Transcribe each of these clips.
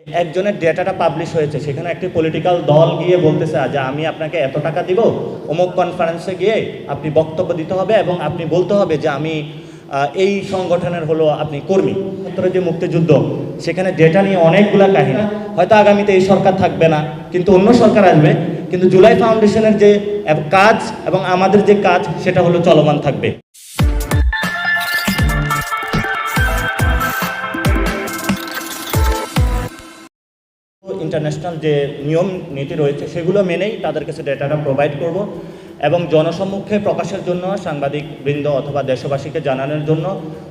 একজনের ডেটাটা পাবলিশ হয়েছে, সেখানে একটি পলিটিক্যাল দল গিয়ে বলতেছে যে আমি আপনাকে এত টাকা দিব, অমুক কনফারেন্সে গিয়ে আপনি বক্তব্য দিতে হবে এবং আপনি বলতে হবে যে আমি এই সংগঠনের হলো আপনি কর্মী। যে মুক্তিযুদ্ধ, সেখানে ডেটা নিয়ে অনেকগুলা কাহিনী, হয়তো আগামীতে এই সরকার থাকবে না, কিন্তু অন্য সরকার আসবে, কিন্তু জুলাই ফাউন্ডেশনের যে কাজ এবং আমাদের যে কাজ সেটা হলো চলমান থাকবে। ইন্টারন্যাশনাল যে নিয়ম নীতি রয়েছে সেগুলো মেনেই তাদের কাছে ডেটাটা প্রোভাইড করব এবং জনসম্মুখে প্রকাশের জন্য সাংবাদিক বৃন্দ অথবা দেশবাসীকে জানানোর জন্য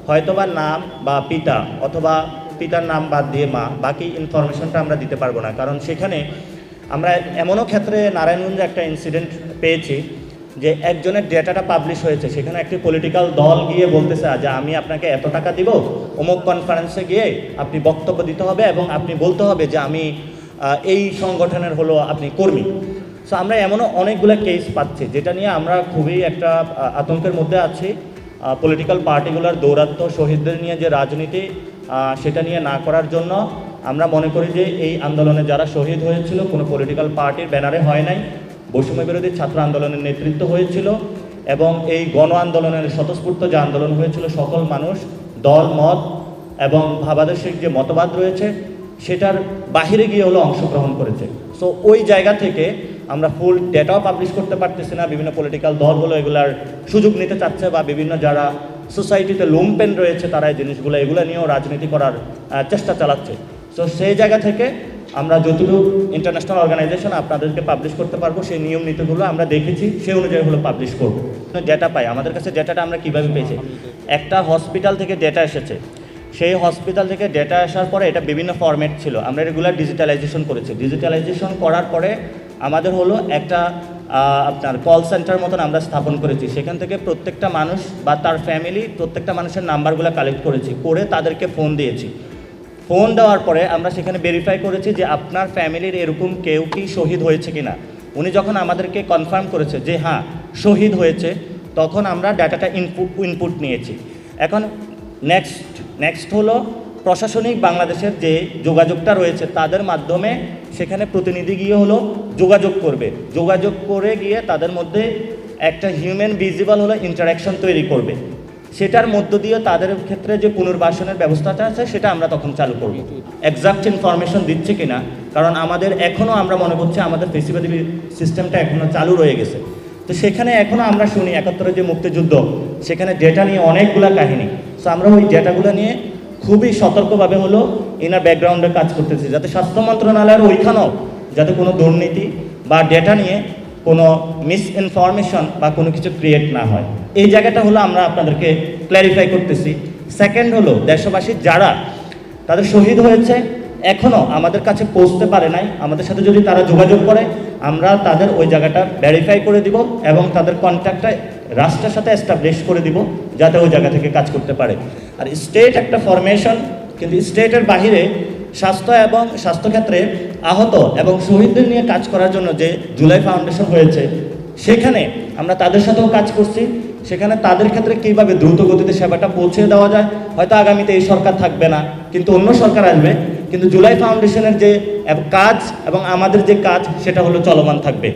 হয়তোবা নাম বা পিতা অথবা পিতার নাম বাদ দিয়ে মা, বাকি ইনফরমেশনটা আমরা দিতে পারবো না। কারণ সেখানে আমরা এমনও ক্ষেত্রে নারায়ণগঞ্জে একটা ইনসিডেন্ট পেয়েছি যে একজনের ডেটাটা পাবলিশ হয়েছে, সেখানে একটি পলিটিক্যাল দল গিয়ে বলতেছে যে আমি আপনাকে এত টাকা দিব, অমুক কনফারেন্সে গিয়ে আপনি বক্তব্য দিতে হবে এবং আপনি বলতে হবে যে আমি এই সংগঠনের হলো আপনি কর্মী। সো আমরা এমনও অনেকগুলো কেস পাচ্ছি যেটা নিয়ে আমরা খুবই একটা আতঙ্কের মধ্যে আছি। পলিটিক্যাল পার্টিগুলোর দৌরাত্ম্য, শহীদদের নিয়ে যে রাজনীতি সেটা নিয়ে না করার জন্য আমরা মনে করি যে এই আন্দোলনে যারা শহীদ হয়েছিল কোনো পলিটিক্যাল পার্টির ব্যানারে হয় নাই, বৈষম্য বিরোধী ছাত্র আন্দোলনের নেতৃত্ব হয়েছিল এবং এই গণ আন্দোলনের স্বতঃস্ফূর্ত যে আন্দোলন হয়েছিল সকল মানুষ দল মত এবং ভাবাদর্শিক যে মতবাদ রয়েছে সেটার বাহিরে গিয়ে হলো অংশগ্রহণ করেছে। সো ওই জায়গা থেকে আমরা ফুল ডেটাও পাবলিশ করতে পারতেছি না। বিভিন্ন পলিটিক্যাল দলগুলো এগুলার সুযোগ নিতে চাচ্ছে বা বিভিন্ন যারা সোসাইটিতে লুমপেন রয়েছে তারা এই জিনিসগুলো এগুলো নিয়েও রাজনীতি করার চেষ্টা চালাচ্ছে। সো সেই জায়গা থেকে আমরা যতটুকু ইন্টারন্যাশনাল অর্গানাইজেশন আপনাদেরকে পাবলিশ করতে পারবো সেই নিয়ম নীতিগুলো আমরা দেখেছি, সেই অনুযায়ী হলো পাবলিশ করবো। ডেটা পাই, আমাদের কাছে ডেটাটা আমরা কীভাবে পেয়েছি, একটা হসপিটাল থেকে ডেটা এসেছে, সেই হসপিটাল থেকে ডেটা আসার পরে এটা বিভিন্ন ফরম্যাট ছিল, আমরা রেগুলার ডিজিটালাইজেশন করেছি। ডিজিটালাইজেশন করার পরে আমাদের হলো একটা আপনার কল সেন্টার মতন আমরা স্থাপন করেছি, সেখান থেকে প্রত্যেকটা মানুষ বা তার ফ্যামিলি প্রত্যেকটা মানুষের নাম্বারগুলো কালেক্ট করেছি, করে তাদেরকে ফোন দিয়েছি। ফোন দেওয়ার পরে আমরা সেখানে ভেরিফাই করেছি যে আপনার ফ্যামিলির এরকম কেউ কি শহীদ হয়েছে কিনা। উনি যখন আমাদেরকে কনফার্ম করেছে যে হ্যাঁ শহীদ হয়েছে, তখন আমরা ডাটাটা ইনপুট নিয়েছি। এখন নেক্সট হলো প্রশাসনিক বাংলাদেশের যে যোগাযোগটা রয়েছে তাদের মাধ্যমে সেখানে প্রতিনিধি গিয়ে হলো যোগাযোগ করবে, যোগাযোগ করে গিয়ে তাদের মধ্যে একটা হিউম্যান ভিজিবল হলো ইন্টারাকশন তৈরি করবে, সেটার মধ্য দিয়ে তাদের ক্ষেত্রে যে পুনর্বাসনের ব্যবস্থাটা আছে সেটা আমরা তখন চালু করব। এক্সাক্ট ইনফরমেশন দিচ্ছে কিনা, কারণ আমাদের এখনও আমরা মনে করছি আমাদের ফেসিবাদী সিস্টেমটা এখনও চালু রয়ে গেছে। তো সেখানে এখনও আমরা শুনি 71-এর যে মুক্তিযুদ্ধ, সেখানে ডেটা নিয়ে অনেকগুলা কাহিনী। সো আমরা ওই ডেটাগুলো নিয়ে খুবই সতর্কভাবে হলো ইনার ব্যাকগ্রাউন্ডে কাজ করতেছি, যাতে স্বাস্থ্য মন্ত্রণালয়ের ওইখানেও যাতে কোনো দুর্নীতি বা ডেটা নিয়ে কোনো মিসইনফরমেশন বা কোনো কিছু ক্রিয়েট না হয়, এই জায়গাটা হলো আমরা আপনাদেরকে ক্ল্যারিফাই করতেছি। সেকেন্ড হলো দেশবাসী যারা তাদের শহীদ হয়েছে এখনও আমাদের কাছে পৌঁছতে পারে নাই, আমাদের সাথে যদি তারা যোগাযোগ করে আমরা তাদের ওই জায়গাটা ভেরিফাই করে দিব এবং তাদের কন্ট্যাক্টটা রাষ্ট্রের সাথে এস্টাবলিশ করে দিব যাতে ওই জায়গা থেকে কাজ করতে পারে। আর স্টেট একটা ফরমেশন, কিন্তু স্টেটের বাহিরে স্বাস্থ্যক্ষেত্রে আহত এবং শহীদদের নিয়ে কাজ করার জন্য যে জুলাই ফাউন্ডেশন হয়েছে সেখানে আমরা তাদের সাথেও কাজ করছি। সেখানে তাদের ক্ষেত্রে কীভাবে দ্রুত গতিতে সেবাটা পৌঁছে দেওয়া যায়, হয়তো আগামীতে এই সরকার থাকবে না, কিন্তু অন্য সরকার আসবে, কিন্তু জুলাই ফাউন্ডেশনের যে কাজ এবং আমাদের যে কাজ সেটা হলো চলমান থাকবে।